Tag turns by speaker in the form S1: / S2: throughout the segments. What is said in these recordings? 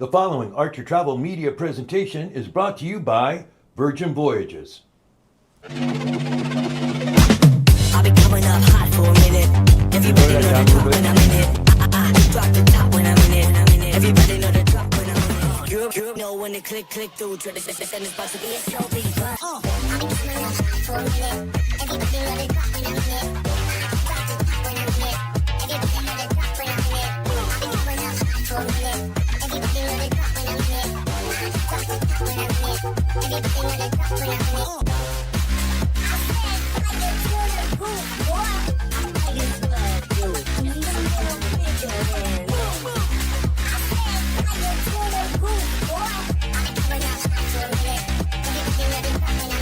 S1: The following Archer Travel Media presentation is brought to you by Virgin Voyages.
S2: I'll be coming up hot for a minute. Everybody know the drop when I'm in it. Drop the top when I'm in it. Everybody know the drop when I'm in it. You know when it click through. Try to send this about to be a show beat. I'll be coming up hot for a minute. Everybody know the drop when I'm in it. Drop the top when I'm in it. Everybody know the drop when I'm in it. I'll be coming up hot for a minute. Everybody know the drop when I'm in it. Drop the top when I'm in it. Everybody know the drop when I'm in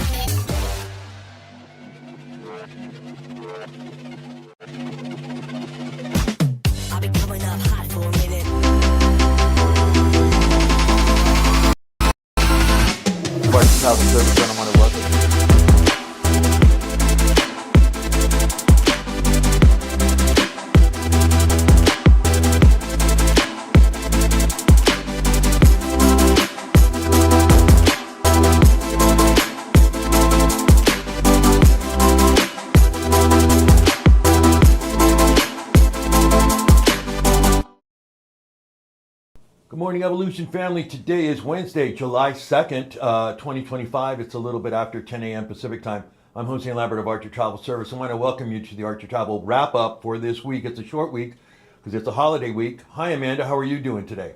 S2: it. I'll be coming up hot for a minute.
S1: Archer Travel Service, I want to welcome you. Good morning, Evolution family. Today is Wednesday, July 2nd, 2025. It's a little bit after 10 a.m. Pacific time. I'm Jose Lambert of Archer Travel Service. I want to welcome you to the Archer Travel wrap-up for this week. It's a short week because it's a holiday week. Hi, Amanda. How are you doing today?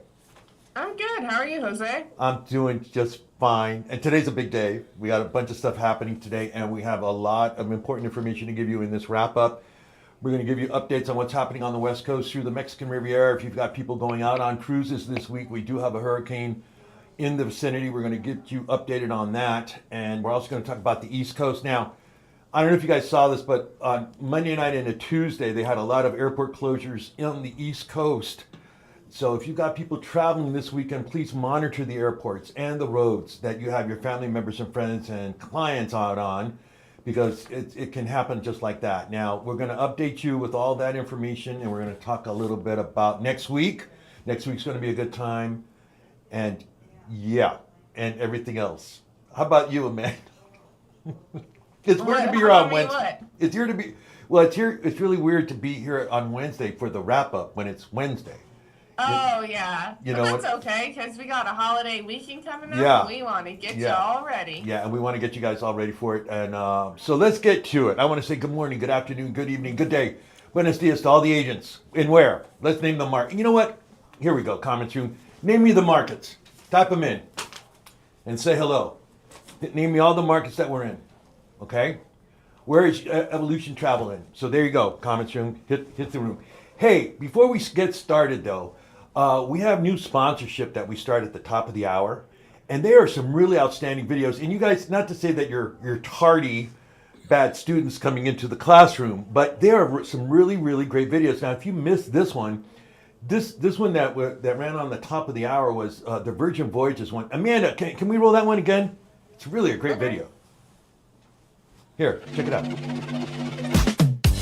S3: I'm good. How are you, Jose?
S1: I'm doing just fine. And today's a big day. We got a bunch of stuff happening today, and we have a lot of important information to give you in this wrap-up. We're going to give you updates on what's happening on the West Coast through the Mexican Riviera. If you've got people going out on cruises this week, we do have a hurricane in the vicinity. We're going to get you updated on that. And we're also going to talk about the East Coast. Now, I don't know if you guys saw this, but on Monday night and a Tuesday, they had a lot of airport closures on the East Coast. So if you've got people traveling this weekend, please monitor the airports and the roads that you have your family members and friends and clients out on, because it can happen just like that. Now, we're going to update you with all that information, and we're going to talk a little bit about next week. Next week's going to be a good time, and yeah, and everything else. How about you, Amanda? It's weird to be here on Wednesday. It's here to be, well, it's here. It's really weird to be here on Wednesday for the wrap-up when it's Wednesday.
S3: Oh, yeah.
S1: You
S3: But
S1: know
S3: that's okay, because we got a holiday weekend coming up,
S1: Yeah.
S3: and we want to get you
S1: Yeah.
S3: all ready.
S1: Yeah, and we want to get you guys all ready for it. And so let's get to it. I want to say good morning, good afternoon, good evening, good day. Buenos dias to all the agents. And where? Let's name the market. You know what? Here we go, comments room. Name me the markets. Type them in and say hello. Name me all the markets that we're in. Okay? Where is Evolution Travel in? So there you go, comments room. Hit the room. Hey, before we get started though, we have new sponsorship that we start at the top of the hour, and there are some really outstanding videos. And you guys, not to say that you're tardy, bad students coming into the classroom, but there are some really, really great videos. Now, if you missed this one, this one that ran on the top of the hour was the Virgin Voyages one. Amanda, can we roll that one again? It's really a great video. Here, check it out.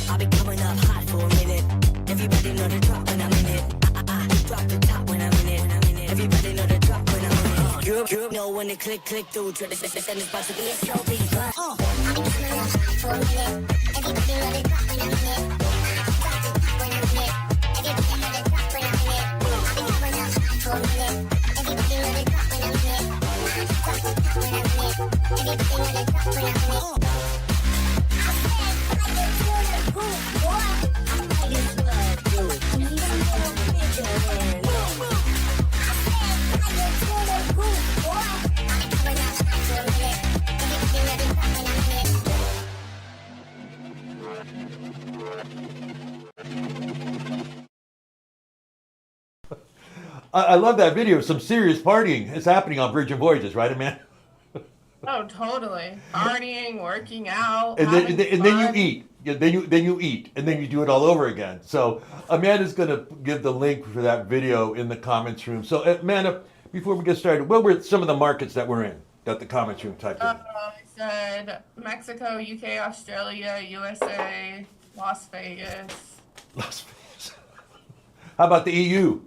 S2: I'll be coming up hot for a minute. Everybody know the drop when I'm in it. Drop the top when I'm in it. Everybody know the drop when I'm in it. You know when it click through. Try to send this about to be a show beat. I'll be coming up hot for a minute. Everybody know the drop when I'm in it. Drop the top when I'm in it. Everybody know the drop when I'm in it. I'll be coming up hot for a minute. Everybody know the drop when I'm in it. Drop the top when I'm in it. Everybody know the drop when I'm in it.
S1: I love that video. Some serious partying is happening on Virgin Voyages, right, Amanda?
S3: Oh, totally. Partying, working out,
S1: And
S3: having
S1: then you
S3: fun.
S1: eat. Yeah, then you eat, and then you do it all over again. So Amanda's going to give the link for that video in the comments room. So Amanda, before we get started, what were some of the markets that we're in that the comments room typed in?
S3: I said Mexico, UK, Australia, USA, Las Vegas.
S1: Las Vegas. How about the EU?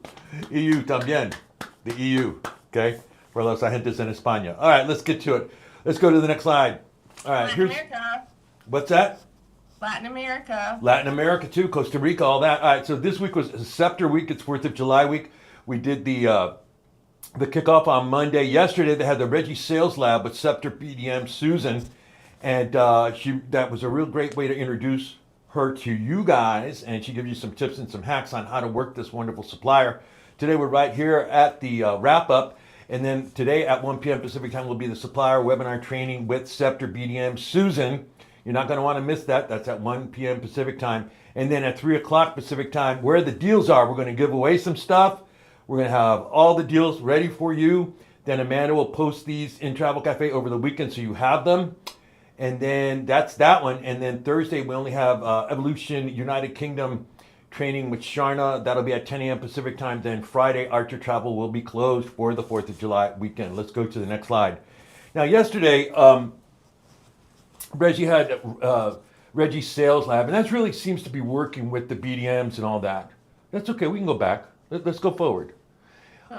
S1: EU también. the EU. Okay, for los agentes en España. All right, let's get to it. Let's go to the next slide. All right,
S3: Latin
S1: here's
S3: America.
S1: what's that?
S3: Latin America.
S1: Latin America too, Costa Rica, all that. All right, so this week was Scepter Week. It's 4th of July week. We did the kickoff on Monday. Yesterday they had the Reggie Sales Lab with Scepter BDM Susan, and that was a real great way to introduce her to you guys, and she gives you some tips and some hacks on how to work this wonderful supplier. Today we're right here at the wrap up, and then today at 1 p.m. Pacific time will be the supplier webinar training with Scepter BDM Susan. You're not going to want to miss that. That's at 1 p.m. Pacific time. And then at 3 o'clock Pacific time, where the deals are, we're going to give away some stuff. We're going to have all the deals ready for you. Then Amanda will post these in Travel Cafe over the weekend so you have them. And then that's that one. And then Thursday, we only have Evolution United Kingdom training with Sharna. That'll be at 10 a.m. Pacific time. Then Friday, Archer Travel will be closed for the 4th of July weekend. Let's go to the next slide. Now, yesterday, Reggie had Reggie Sales Lab, and that really seems to be working with the BDMs and all that. That's okay. We can go back. Let's go forward.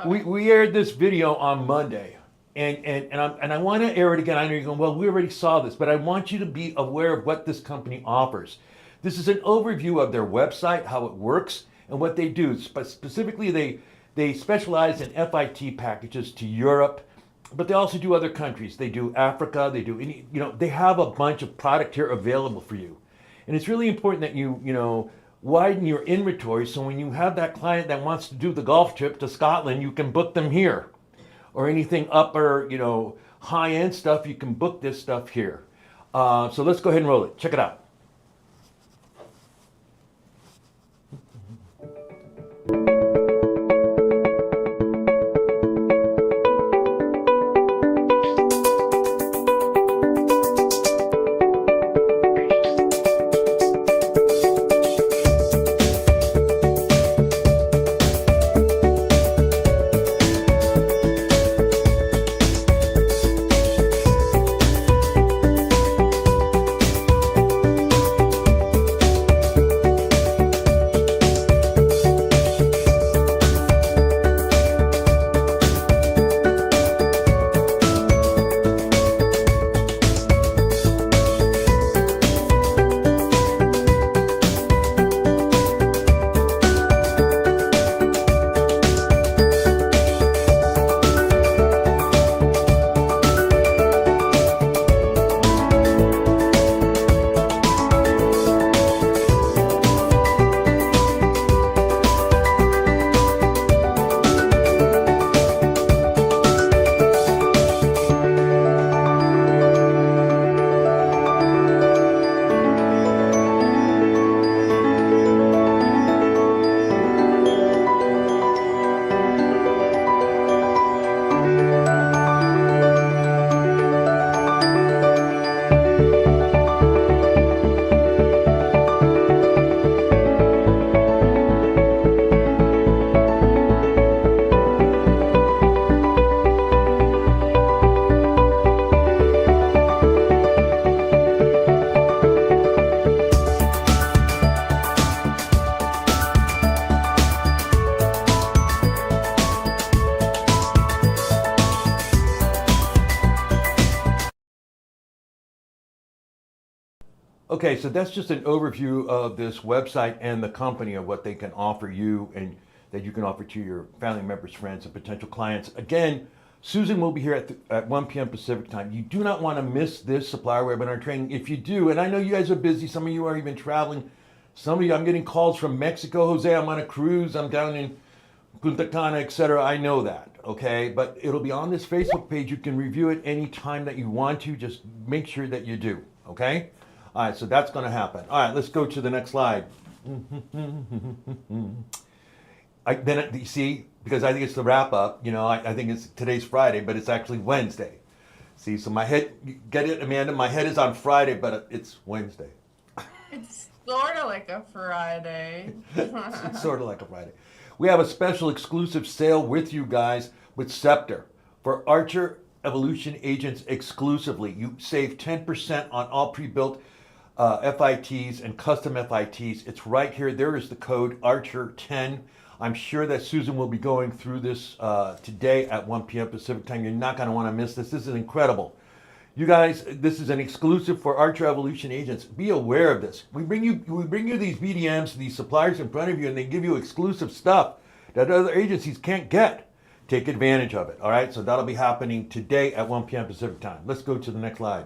S1: We aired this video on Monday, and I want to air it again. I know you're going, well, we already saw this, but I want you to be aware of what this company offers. This is an overview of their website, how it works, and what they do. Specifically, they specialize in FIT packages to Europe, but they also do other countries. They do Africa. They do they have a bunch of product here available for you, and it's really important that you widen your inventory so when you have that client that wants to do the golf trip to Scotland, you can book them here, or anything upper high end stuff, you can book this stuff here. So let's go ahead and roll it. Check it out. Okay, so that's just an overview of this website and the company, of what they can offer you and that you can offer to your family members, friends, and potential clients. Again, Susan will be here at 1 p.m. Pacific time. You do not want to miss this supplier webinar training. If you do, and I know you guys are busy, some of you are even traveling. Some of you, I'm getting calls from Mexico. Jose, I'm on a cruise. I'm down in Punta Cana, etc. I know that, okay? But it'll be on this Facebook page. You can review it any time that you want to. Just make sure that you do, okay? All right, so that's going to happen. All right, let's go to the next slide. You see, because I think it's the wrap up, I think today's Friday, but it's actually Wednesday. See, so my head, get it, Amanda? My head is on Friday, but it's Wednesday.
S3: It's sort of like a Friday.
S1: It's sort of like a Friday. We have a special exclusive sale with you guys with Scepter for Archer Evolution agents exclusively. You save 10% on all pre-built FITs and custom FITs. It's right here. There is the code ARCHER10. I'm sure that Susan will be going through this today at 1 p.m. Pacific time. You're not going to want to miss this. This is incredible. You guys, this is an exclusive for our Travolution agents. Be aware of this. We bring you these BDMs, these suppliers in front of you, and they give you exclusive stuff that other agencies can't get. Take advantage of it. All right, so that'll be happening today at 1 p.m. Pacific time. Let's go to the next slide.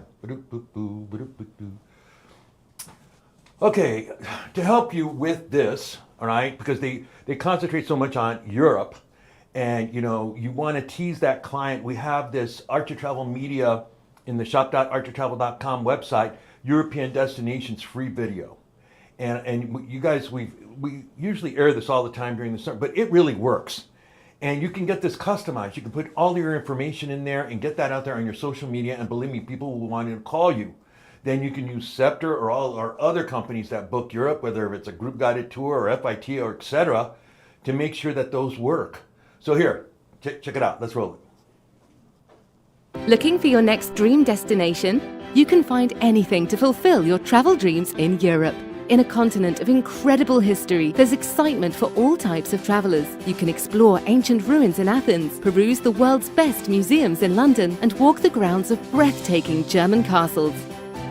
S1: Okay, to help you with this, all right, because they concentrate so much on Europe, and you want to tease that client. We have this Archer Travel Media in the shop.archertravel.com website, European destinations free video. And you guys, we usually air this all the time during the summer, but it really works. And you can get this customized. You can put all your information in there and get that out there on your social media. And believe me, people will want to call you. Then you can use Scepter or all our other companies that book Europe, whether it's a group guided tour or FIT or etc., to make sure that those work. So here, check it out. Let's roll it.
S4: Looking for your next dream destination? You can find anything to fulfill your travel dreams in Europe. In a continent of incredible history, there's excitement for all types of travelers. You can explore ancient ruins in Athens, peruse the world's best museums in London, and walk the grounds of breathtaking German castles.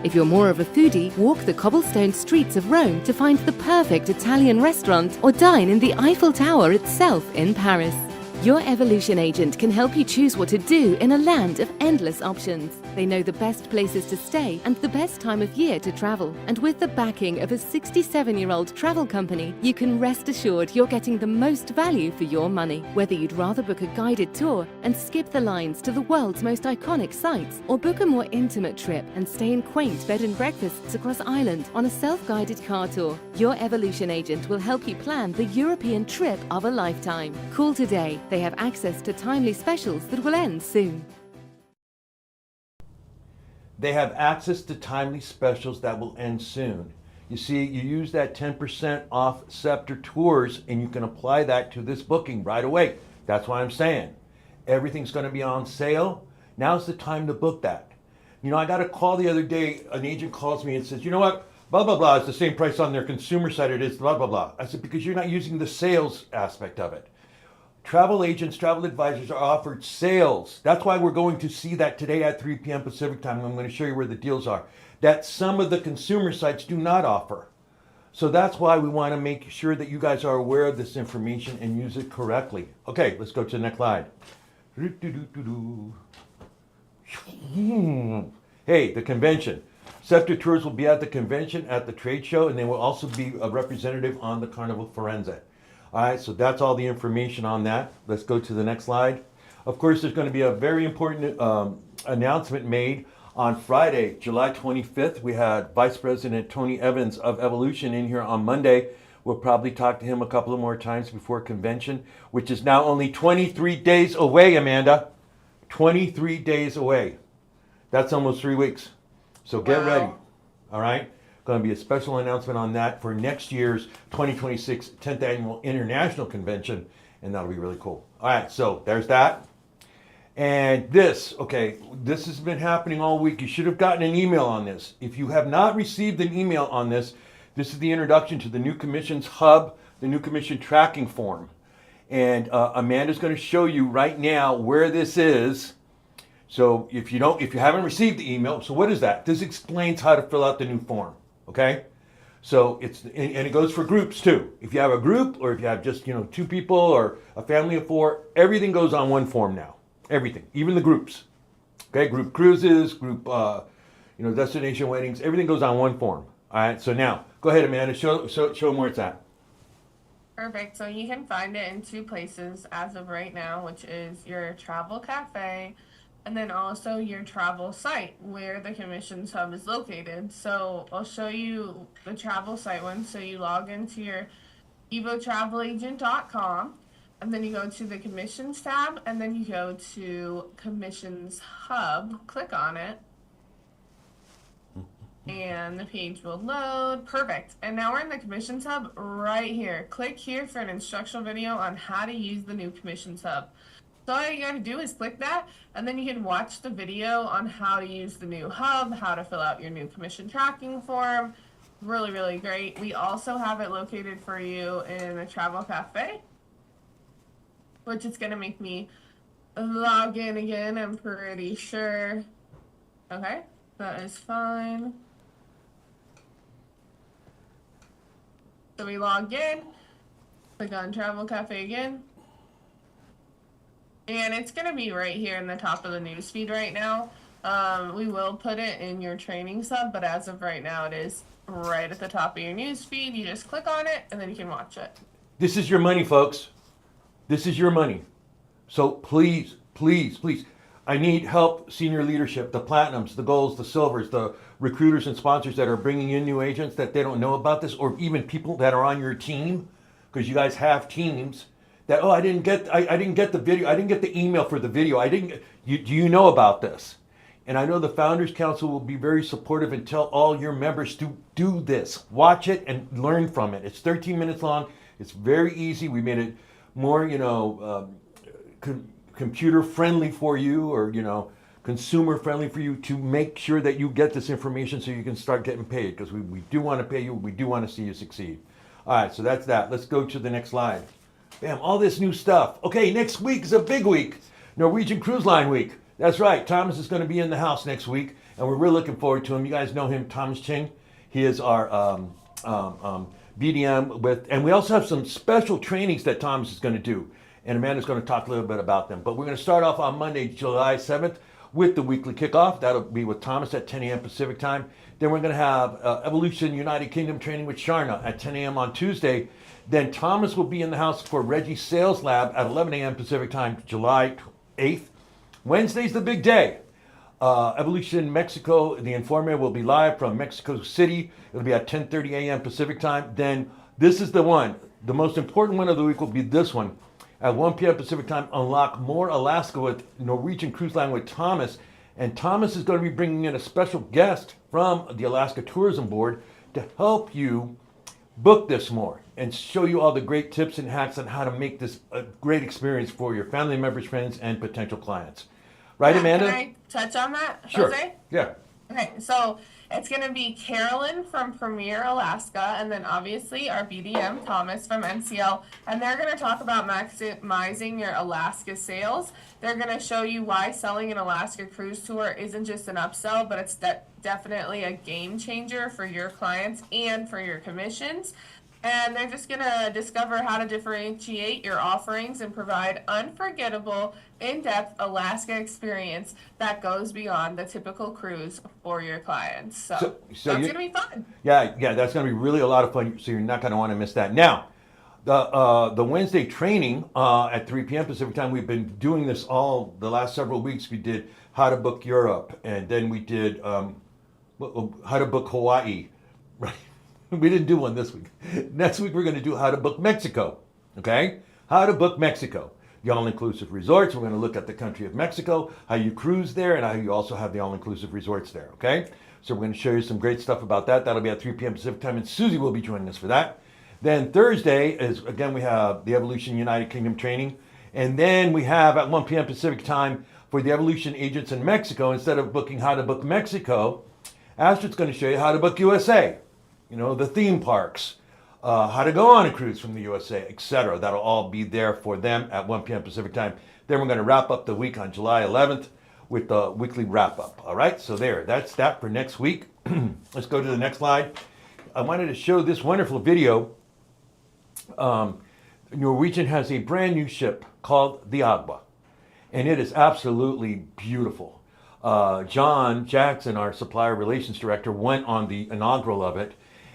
S4: If you're more of a foodie, walk the cobblestone streets of Rome to find the perfect Italian restaurant or dine in the Eiffel Tower itself in Paris. Your Evolution agent can help you choose what to do in a land of endless options. They know the best places to stay and the best time of year to travel. And with the backing of a 67-year-old travel company, you can rest assured you're getting the most value for your money. Whether you'd rather book a guided tour and skip the lines to the world's most iconic sites, or book a more intimate trip and stay in quaint bed and breakfasts across Ireland on a self-guided car tour, your Evolution agent will help you plan the European trip of a lifetime. Call today. They have access to timely specials that will end soon.
S1: They have access to timely specials that will end soon. You see, you use that 10% off Scepter Tours and you can apply that to this booking right away. That's why I'm saying everything's going to be on sale. Now's the time to book that. I got a call the other day. An agent calls me and says, you know what? Blah, blah, blah. It's the same price on their consumer site it is, blah, blah, blah. I said, because you're not using the sales aspect of it. Travel agents, travel advisors are offered sales. That's why we're going to see that today at 3 p.m. Pacific time. I'm going to show you where the deals are. That some of the consumer sites do not offer. So that's why we want to make sure that you guys are aware of this information and use it correctly. Okay, let's go to the next slide. Hey, the convention. Scepter Tours will be at the convention, at the trade show, and they will also be a representative on the Carnival Firenze. All right, so that's all the information on that. Let's go to the next slide. Of course, there's going to be a very important announcement made on Friday, July 25th. We had Vice President Tony Evans of Evolution in here on Monday. We'll probably talk to him a couple of more times before convention, which is now only 23 days away, Amanda. 23 days away. That's almost 3 weeks. So get ready. All right? Going to be a special announcement on that for next year's 2026 10th Annual International Convention, and that'll be really cool. All right, so there's that. And this has been happening all week. You should have gotten an email on this. If you have not received an email on this, this is the introduction to the new commission's hub, the new commission tracking form. And Amanda's going to show you right now where this is. So if you haven't received the email, so what is that? This explains how to fill out the new form. Okay, so and it goes for groups too. If you have a group or if you have just 2 people or a family of 4, everything goes on one form now. Everything, even the groups. Okay, group cruises, group destination weddings, everything goes on one form. All right, so now go ahead, Amanda, show them where it's at.
S3: Perfect. So you can find it in 2 places as of right now, which is your travel cafe and then also your travel site where the commission's hub is located. So I'll show you the travel site one. So you log into your evotravelaagent.com and then you go to the commissions tab and then you go to commissions hub, click on it, and the page will load. Perfect. And now we're in the commissions hub right here. Click here for an instructional video on how to use the new commissions hub. So all you gotta do is click that, and then you can watch the video on how to use the new hub, how to fill out your new commission tracking form. Really, really great. We also have it located for you in a travel cafe. which is going to make me log in again, I'm pretty sure. Okay, that is fine. So we log in, click on Travel Cafe again. And it's going to be right here in the top of the newsfeed right now. We will put it in your training sub, but as of right now, it is right at the top of your newsfeed. You just click on it, and then you can watch it.
S1: This is your money, folks. This is your money. So please, please, please, I need help, senior leadership, the platinums, the golds, the silvers, the recruiters and sponsors that are bringing in new agents that they don't know about this, or even people that are on your team, because you guys have teams. That, I didn't get the video. I didn't get the email for the video. Do you know about this? And I know the Founders Council will be very supportive and tell all your members to do this. Watch it and learn from it. It's 13 minutes long. It's very easy. We made it more, computer friendly for you, or, consumer friendly for you, to make sure that you get this information so you can start getting paid, because we do want to pay you. We do want to see you succeed. All right, so that's that. Let's go to the next slide. Bam, all this new stuff. Okay, next week is a big week. Norwegian Cruise Line Week. That's right, Thomas is going to be in the house next week, and we're really looking forward to him. You guys know him, Thomas Ching. He is our BDM and we also have some special trainings that Thomas is going to do, and Amanda's going to talk a little bit about them. But we're going to start off on Monday, July 7th, with the weekly kickoff. That'll be with Thomas at 10 a.m. Pacific time. Then we're going to have Evolution United Kingdom training with Sharna at 10 a.m. on Tuesday. Then Thomas will be in the house for Reggie's Sales Lab at 11 a.m. Pacific time, July 8th. Wednesday's the big day. Evolution Mexico, the Informer will be live from Mexico City. It'll be at 10:30 a.m. Pacific time. Then this is the one. The most important one of the week will be this one. At 1 p.m. Pacific time, Unlock More Alaska with Norwegian Cruise Line with Thomas. And Thomas is going to be bringing in a special guest from the Alaska Tourism Board to help you book this more and show you all the great tips and hacks on how to make this a great experience for your family members, friends, and potential clients. Right, Amanda?
S3: Can I touch on that,
S1: Sure.
S3: Jose?
S1: Yeah.
S3: Okay, so it's going to be Carolyn from Premier Alaska, and then obviously our BDM, Thomas from NCL, and they're going to talk about maximizing your Alaska sales. They're going to show you why selling an Alaska cruise tour isn't just an upsell, but it's definitely a game changer for your clients and for your commissions. And they're just going to discover how to differentiate your offerings and provide unforgettable, in-depth Alaska experience that goes beyond the typical cruise for your clients. So that's going to be fun.
S1: Yeah, that's going to be really a lot of fun, so you're not going to want to miss that. Now, the Wednesday training at 3 p.m. Pacific time, we've been doing this all the last several weeks. We did how to book Europe, and then we did how to book Hawaii, right? We didn't do one this week. Next week, we're going to do how to book Mexico, okay? How to book Mexico. The all-inclusive resorts. We're going to look at the country of Mexico, how you cruise there, and how you also have the all-inclusive resorts there, okay? So we're going to show you some great stuff about that. That'll be at 3 p.m. Pacific time, and Susie will be joining us for that. Then Thursday is, again, we have the Evolution United Kingdom training. And then we have at 1 p.m. Pacific time for the Evolution agents in Mexico, instead of booking how to book Mexico, Astrid's going to show you how to book USA. The theme parks, how to go on a cruise from the USA, etc. That'll all be there for them at 1 p.m. Pacific time. Then we're going to wrap up the week on July 11th with the weekly wrap up. All right, so that's that for next week. Let's go to the next slide. I wanted to show this wonderful video. Norwegian has a brand new ship called the Agua, and it is absolutely beautiful. John Jackson, our supplier relations director, went on the inaugural of it.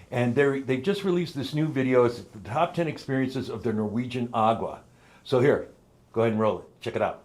S1: And they just released this new video. It's the top 10 experiences of the Norwegian Agua. So here, go ahead and roll it. Check it out.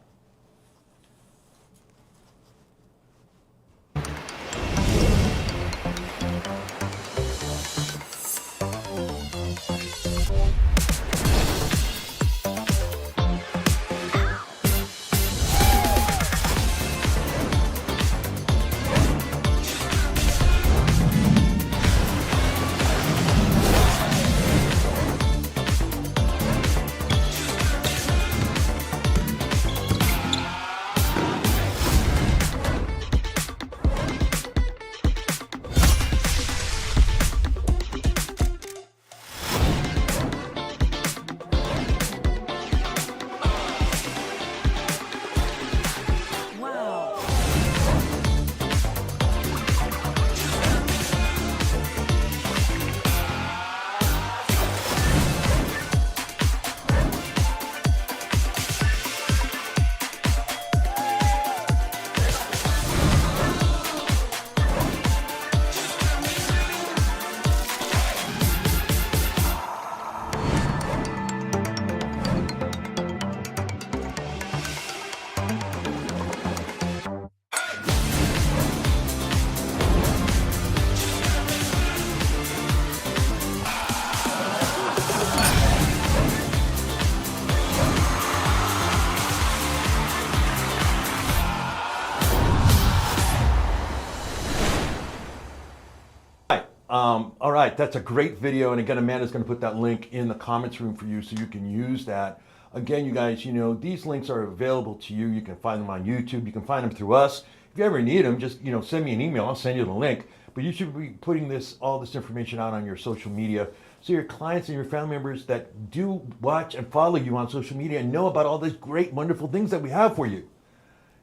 S1: All right, that's a great video. And again, Amanda's going to put that link in the comments room for you so you can use that. Again, you guys, these links are available to you. You can find them on YouTube. You can find them through us. If you ever need them, just, send me an email. I'll send you the link. But you should be putting all this information out on your social media so your clients and your family members that do watch and follow you on social media know about all these great, wonderful things that we have for you.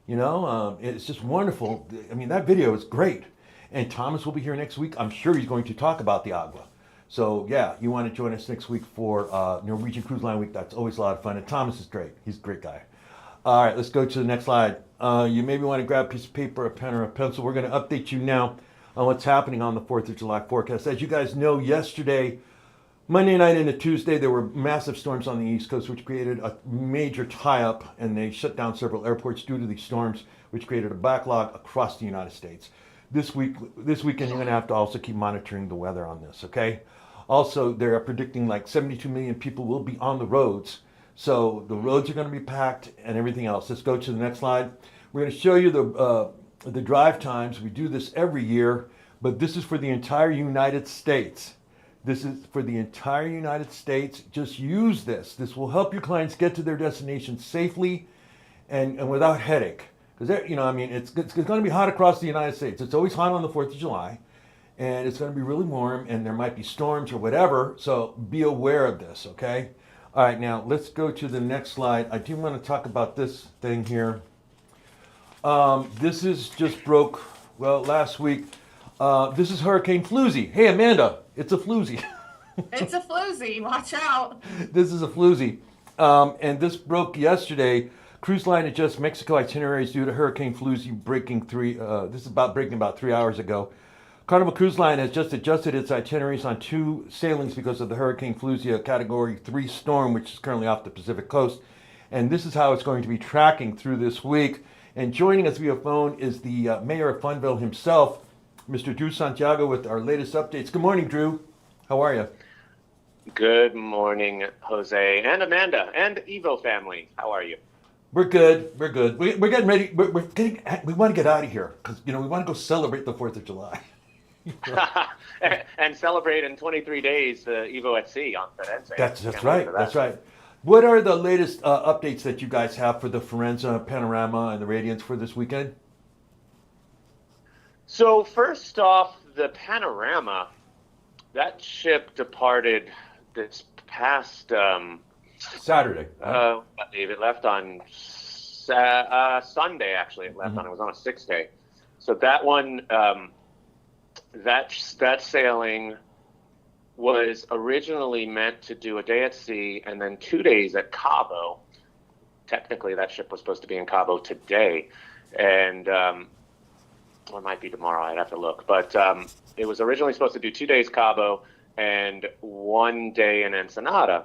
S1: It's just wonderful. I mean, that video is great. And Thomas will be here next week. I'm sure he's going to talk about the Agua. So, yeah, you want to join us next week for Norwegian Cruise Line Week. That's always a lot of fun. And Thomas is great. He's a great guy. All right, let's go to the next slide. You maybe want to grab a piece of paper, a pen, or a pencil. We're going to update you now on what's happening on the 4th of July forecast. As you guys know, yesterday, Monday night into Tuesday, there were massive storms on the East Coast, which created a major tie-up, and they shut down several airports due to these storms, which created a backlog across the United States. This weekend, you're going to have to also keep monitoring the weather on this, okay? Also, they're predicting like 72 million people will be on the roads. So the roads are going to be packed and everything else. Let's go to the next slide. We're going to show you the drive times. We do this every year, but this is for the entire United States. This is for the entire United States. Just use this. This will help your clients get to their destination safely and without headache. Because, it's going to be hot across the United States. It's always hot on the 4th of July. And it's going to be really warm. And there might be storms or whatever. So be aware of this, okay? All right, now let's go to the next slide. I do want to talk about this thing here. This is just broke, last week. This is Hurricane Floozy. Hey, Amanda, it's a floozy.
S3: It's a floozy. Watch out.
S1: This is a floozy. And this broke yesterday. Cruise line adjusts Mexico itineraries due to Hurricane Floozy breaking about 3 hours ago. Carnival Cruise Line has just adjusted its itineraries on 2 sailings because of the Hurricane Floozy, a Category 3 storm, which is currently off the Pacific coast. And this is how it's going to be tracking through this week. And joining us via phone is the mayor of Funville himself, Mr. Drew Santiago, with our latest updates. Good morning, Drew. How are you?
S5: Good morning, Jose and Amanda and Evo family. How are you?
S1: We're good. We're good. We're getting ready. We want to get out of here because we want to go celebrate the 4th of July.
S5: And celebrate in 23 days Evo at Sea on Firenze.
S1: That's right. That's right. What are the latest updates that you guys have for the Firenze Panorama and the Radiance for this weekend?
S5: So first off, the Panorama, that ship departed this past
S1: Saturday.
S5: I believe it left on Sunday. Actually, it left on. It was on a 6-day. So that one, that sailing was originally meant to do a day at sea and then 2 days at Cabo. Technically, that ship was supposed to be in Cabo today, and or it might be tomorrow. I'd have to look, but it was originally supposed to do 2 days Cabo and 1 day in Ensenada.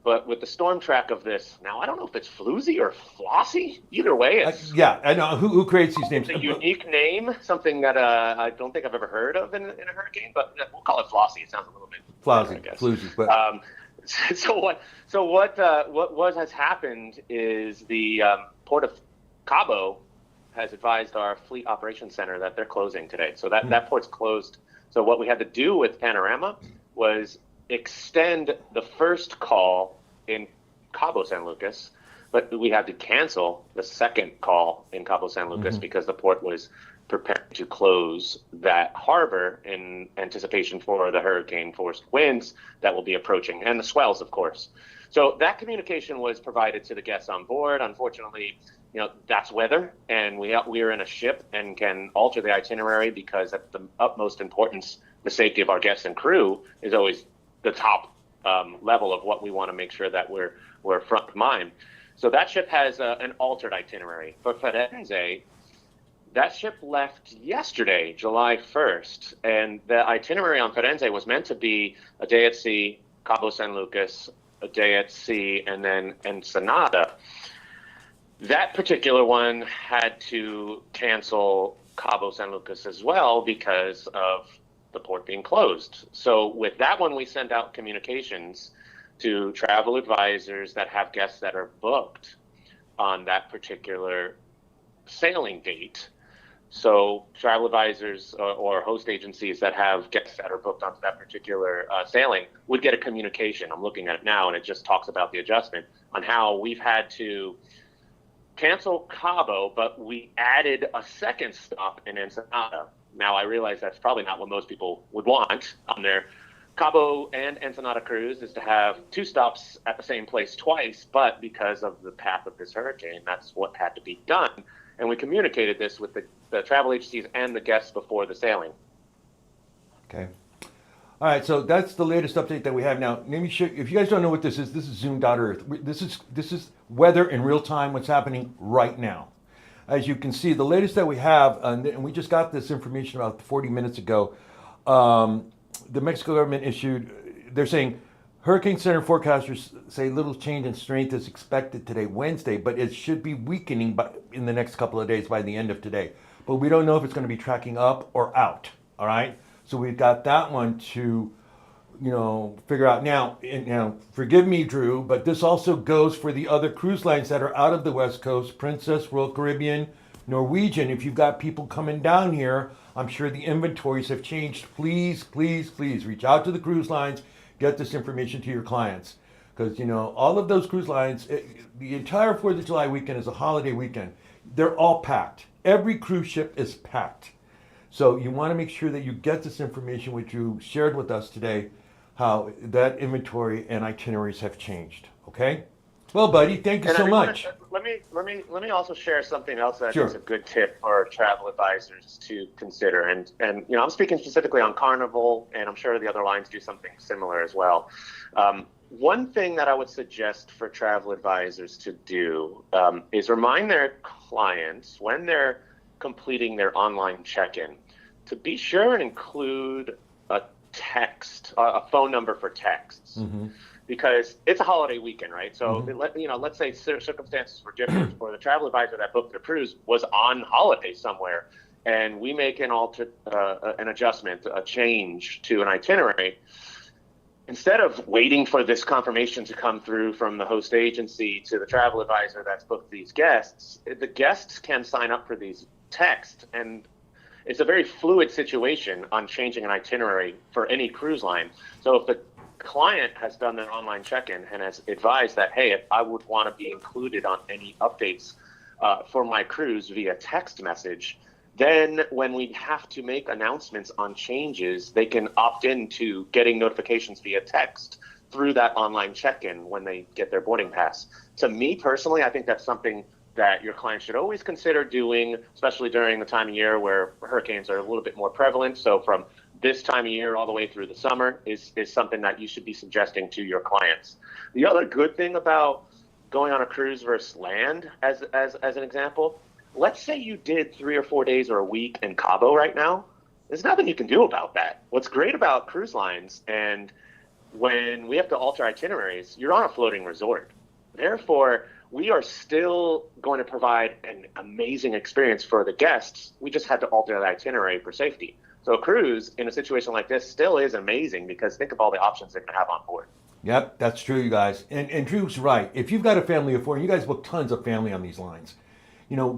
S5: But with the storm track of this, now I don't know if it's Floozy or Flossie. Either way, it's
S1: yeah, I know who creates these names.
S5: It's a unique name, something that I don't think I've ever heard of in a hurricane. But we'll call it Flossie. It sounds a little bit
S1: Flossie,
S5: better, I guess.
S1: Floozy. But
S5: what has happened is the Port of Cabo has advised our Fleet Operations Center that they're closing today. So that port's closed. So what we had to do with Panorama was extend the first call in Cabo San Lucas, but we had to cancel the second call in Cabo San Lucas because the port was preparing to close that harbor in anticipation for the hurricane force winds that will be approaching, and the swells, of course. So that communication was provided to the guests on board. Unfortunately, that's weather, and we are in a ship and can alter the itinerary because at the utmost importance, the safety of our guests and crew is always the top level of what we want to make sure that we're front of mind. So that ship has an altered itinerary. For Firenze, that ship left yesterday, July 1st, and the itinerary on Firenze was meant to be a day at sea, Cabo San Lucas, a day at sea, and then Ensenada. That particular one had to cancel Cabo San Lucas as well because of the port being closed. So with that one, we send out communications to travel advisors that have guests that are booked on that particular sailing date So travel advisors or host agencies that have guests that are booked onto that particular sailing would get a communication. I'm looking at it now, and it just talks about the adjustment on how we've had to cancel Cabo, but we added a second stop in Ensenada. Now, I realize that's probably not what most people would want on their Cabo and Ensenada cruise, is to have 2 stops at the same place twice, but because of the path of this hurricane, that's what had to be done. And we communicated this with the travel agencies and the guests before the sailing.
S1: Okay. All right, so that's the latest update that we have now. Let me show you, if you guys don't know what this is Zoom.Earth. This is weather in real time, what's happening right now. As you can see, the latest that we have, and we just got this information about 40 minutes ago, the Mexico government issued, they're saying, Hurricane Center forecasters say little change in strength is expected today, Wednesday, but it should be weakening in the next couple of days by the end of today. But we don't know if it's going to be tracking up or out, all right? So we've got that one to, figure out. Now, forgive me, Drew, but this also goes for the other cruise lines that are out of the West Coast, Princess, Royal Caribbean, Norwegian. If you've got people coming down here, I'm sure the inventories have changed. Please, please, please reach out to the cruise lines, get this information to your clients. Because, all of those cruise lines, the entire 4th of July weekend is a holiday weekend. They're all packed. Every cruise ship is packed. So you want to make sure that you get this information, which you shared with us today, how that inventory and itineraries have changed. Okay? Well, buddy, thank you so much.
S5: Let me also share something else that I
S1: Sure.
S5: think is a good tip for travel advisors to consider. And I'm speaking specifically on Carnival, and I'm sure the other lines do something similar as well. One thing that I would suggest for travel advisors to do is remind their clients when they're completing their online check-in to be sure and include a text, a phone number for texts.
S1: Mm-hmm.
S5: Because it's a holiday weekend, right? So let's say circumstances were different for the travel advisor that booked their cruise was on holiday somewhere, and we make an adjustment, a change to an itinerary. Instead of waiting for this confirmation to come through from the host agency to the travel advisor that's booked these guests, the guests can sign up for these texts, and it's a very fluid situation on changing an itinerary for any cruise line. So if the client has done their online check-in and has advised that, hey, if I would want to be included on any updates for my cruise via text message, then when we have to make announcements on changes, they can opt into getting notifications via text through that online check-in when they get their boarding pass. To me personally, I think that's something that your client should always consider doing, especially during the time of year where hurricanes are a little bit more prevalent. So from this time of year all the way through the summer is something that you should be suggesting to your clients. The other good thing about going on a cruise versus land, as an example, let's say you did 3 or 4 days or a week in Cabo right now. There's nothing you can do about that. What's great about cruise lines, and when we have to alter itineraries, you're on a floating resort. Therefore, we are still going to provide an amazing experience for the guests. We just had to alter the itinerary for safety. So a cruise in a situation like this still is amazing because think of all the options they're going to have on board. Yep,
S1: that's true, you guys. And Drew's right. If you've got a family of 4, and you guys book tons of family on these lines,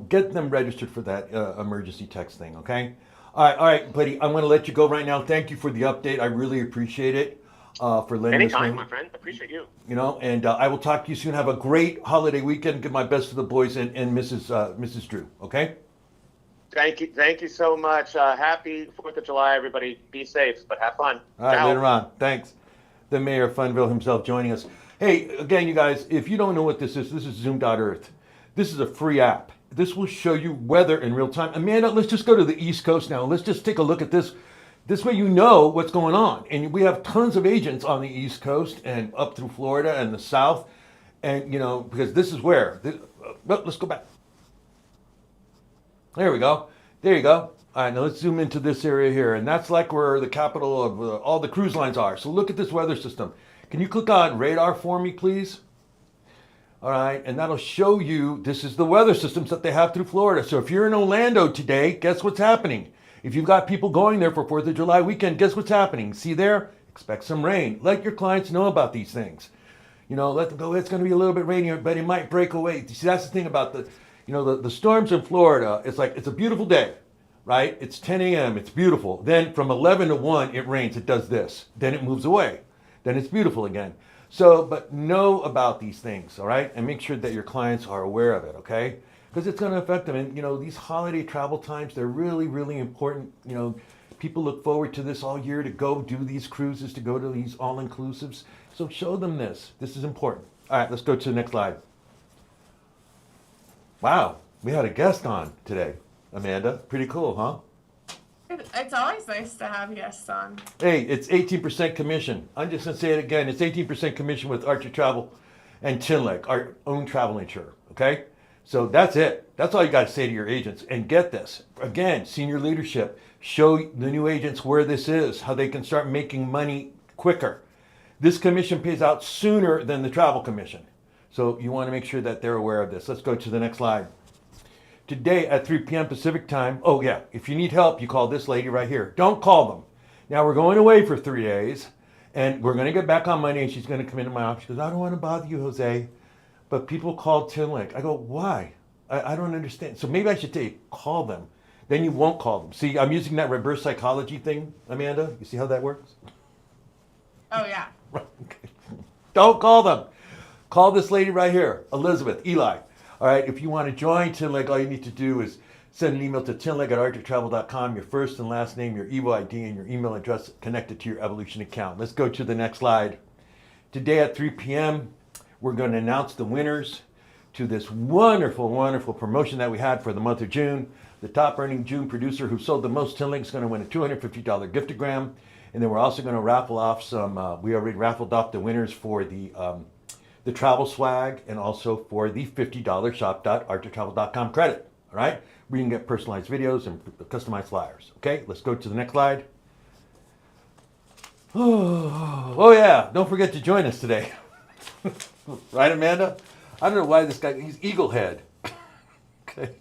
S1: get them registered for that emergency text thing, okay? All right, buddy, I'm going to let you go right now. Thank you for the update. I really appreciate it. For letting us know.
S5: Anytime, my friend. Appreciate you.
S1: And I will talk to you soon. Have a great holiday weekend. Give my best to the boys and Mrs. Drew. Okay.
S5: Thank you so much. Happy 4th of July, everybody. Be safe, but have fun.
S1: All right,
S5: Ciao.
S1: later on. Thanks. The mayor of Funville himself joining us. Hey, again, you guys, if you don't know what this is Zoom.Earth. This is a free app. This will show you weather in real time. Amanda, let's just go to the East Coast now. Let's just take a look at this. This way you know what's going on. And we have tons of agents on the East Coast and up through Florida and the South. And, because this is where. Let's go back. There we go. There you go. All right, now let's zoom into this area here. And that's like where the capital of all the cruise lines are. So look at this weather system. Can you click on radar for me, please? All right, and that'll show you, this is the weather systems that they have through Florida. So if you're in Orlando today, guess what's happening? If you've got people going there for 4th of July weekend, guess what's happening? See there? Expect some rain. Let your clients know about these things. Let them go, it's going to be a little bit rainy, but it might break away. See, that's the thing about the storms in Florida. It's like, it's a beautiful day. right? It's 10 a.m. It's beautiful. Then from 11 to 1, it rains. It does this. Then it moves away. Then it's beautiful again. So, but know about these things, all right? And make sure that your clients are aware of it, okay? Because it's going to affect them. And, you know, these holiday travel times, they're really, really important. You know, people look forward to this all year to go do these cruises, to go to these all-inclusives. So show them this. This is important. All right, let's go to the next slide. Wow, we had a guest on today, Amanda. Pretty cool, huh?
S3: It's always nice to have guests on.
S1: Hey, it's 18% commission. I'm just going to say it again. It's 18% commission with Archer Travel and Chinleg, our own travel insurer, okay? So that's it. That's all you got to say to your agents. And get this. Again, senior leadership. Show the new agents where this is, how they can start making money quicker. This commission pays out sooner than the travel commission. So you want to make sure that they're aware of this. Let's go to the next slide. Today at 3 p.m. Pacific time. Oh yeah, if you need help, you call this lady right here. Don't call them. Now we're going away for 3 days and we're going to get back on Monday and she's going to come into my office. She goes, I don't want to bother you, Jose, but people called Chinleg. I go, why? I don't understand. So maybe I should tell you, call them. Then you won't call them. See, I'm using that reverse psychology thing, Amanda. You see how that works?
S3: Oh, yeah.
S1: Okay. Don't call them. Call this lady right here, Elizabeth, Eli. All right, if you want to join Chinleg, all you need to do is send an email to chinleg@archertravel.com, your first and last name, your EVO ID, and your email address connected to your Evolution account. Let's go to the next slide. Today at 3 p.m., we're going to announce the winners to this wonderful, wonderful promotion that we had for the month of June. The top earning June producer who sold the most Chinleg is going to win a $250 giftogram. And then we're also going to raffle off some, we already raffled off the winners for the travel swag and also for the $50 shop.archertravel.com credit. All right? We can get personalized videos and customized flyers. Okay, let's go to the next slide. Oh yeah, don't forget to join us today. Right, Amanda? I don't know why this guy, he's eagle head. Okay.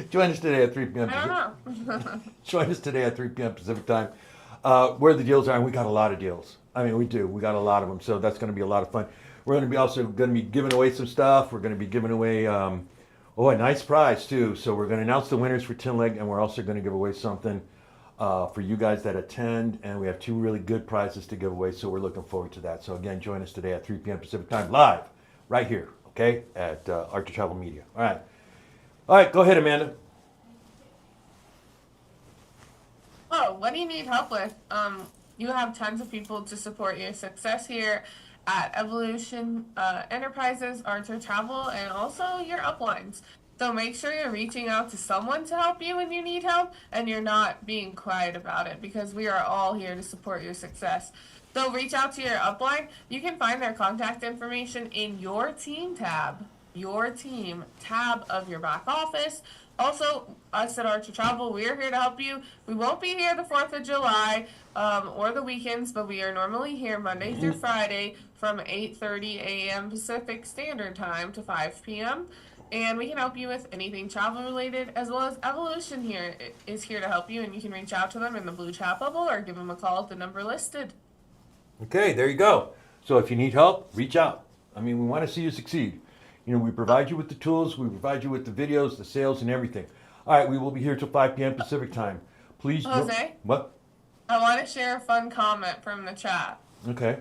S1: Join us today at 3 p.m.
S3: I don't know.
S1: Join us today at 3 p.m. Pacific time. Where the deals are, and we got a lot of deals. I mean, we do. We got a lot of them, so that's going to be a lot of fun. We're going to be also going to be giving away some stuff. We're going to be giving away, a nice prize too. So we're going to announce the winners for Chinleg, and we're also going to give away something for you guys that attend. And we have 2 really good prizes to give away, so we're looking forward to that. So again, join us today at 3 p.m. Pacific time, live, right here, okay, at Archer Travel Media. All right, go ahead, Amanda.
S3: Oh, what do you need help with? You have tons of people to support your success here at Evolution Enterprises, Archer Travel, and also your uplines. So make sure you're reaching out to someone to help you when you need help, and you're not being quiet about it, because we are all here to support your success. So reach out to your upline. You can find their contact information in your team tab. Your team tab of your back office. Also, us at Archer Travel, we are here to help you. We won't be here the 4th of July or the weekends, but we are normally here Monday through Friday from 8:30 a.m. Pacific Standard Time to 5 p.m. And we can help you with anything travel related, as well as Evolution here is here to help you, and you can reach out to them in the blue chat bubble or give them a call at the number listed.
S1: Okay, there you go. So if you need help, reach out. I mean, we want to see you succeed. You know, we provide you with the tools, we provide you with the videos, the sales, and everything. All right, we will be here till 5 p.m. Pacific time. Please.
S3: Jose?
S1: What?
S3: I want to share a fun comment from the chat.
S1: Okay.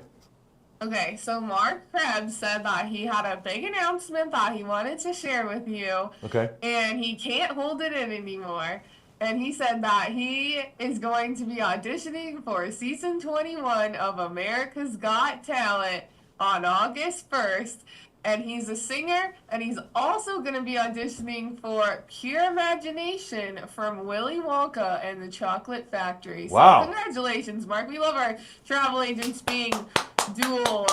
S3: Okay, so Mark Krebs said that he had a big announcement that he wanted to share with you.
S1: Okay.
S3: And he can't hold it in anymore. And he said that he is going to be auditioning for season 21 of America's Got Talent on August 1st. And he's a singer, and he's also going to be auditioning for Pure Imagination from Willy Wonka and the Chocolate Factory. So
S1: wow.
S3: Congratulations, Mark. We love our travel agents being dual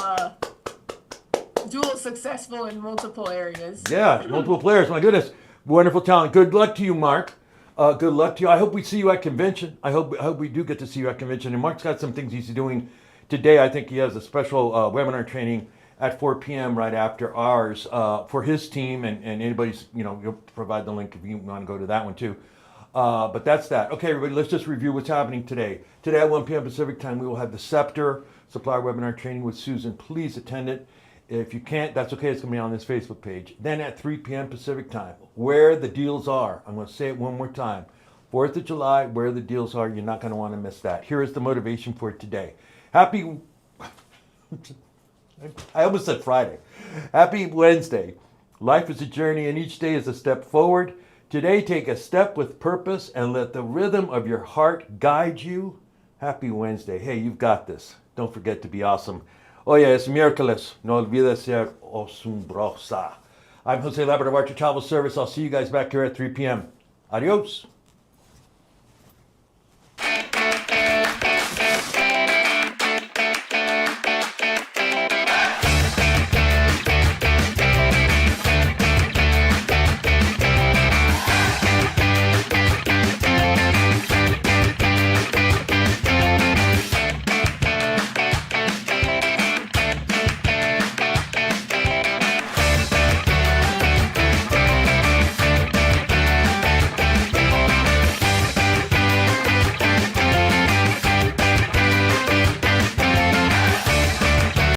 S3: successful in multiple areas.
S1: Yeah, multiple players. My goodness. Wonderful talent. Good luck to you, Mark. Good luck to you. I hope we see you at convention. I hope we do get to see you at convention. And Mark's got some things he's doing today. I think he has a special webinar training at 4 p.m. right after ours for his team, and anybody's, you'll provide the link if you want to go to that one too. But that's that. Okay, everybody, let's just review what's happening today. Today at 1 p.m. Pacific time, we will have the Scepter Supplier Webinar Training with Susan. Please attend it. If you can't, that's okay. It's going to be on this Facebook page. Then at 3 p.m. Pacific time, where the deals are, I'm going to say it one more time, 4th of July, where the deals are. You're not going to want to miss that. Here is the motivation for today. Happy, I almost said Friday. Happy Wednesday. Life is a journey and each day is a step forward. Today, take a step with purpose and let the rhythm of your heart guide you. Happy Wednesday. Hey, you've got this. Don't forget to be awesome. Oye, es miércoles. No olvides ser asombrosa. I'm Jose Labrador of Archer Travel Service. I'll see you guys back here at 3 p.m. Adios.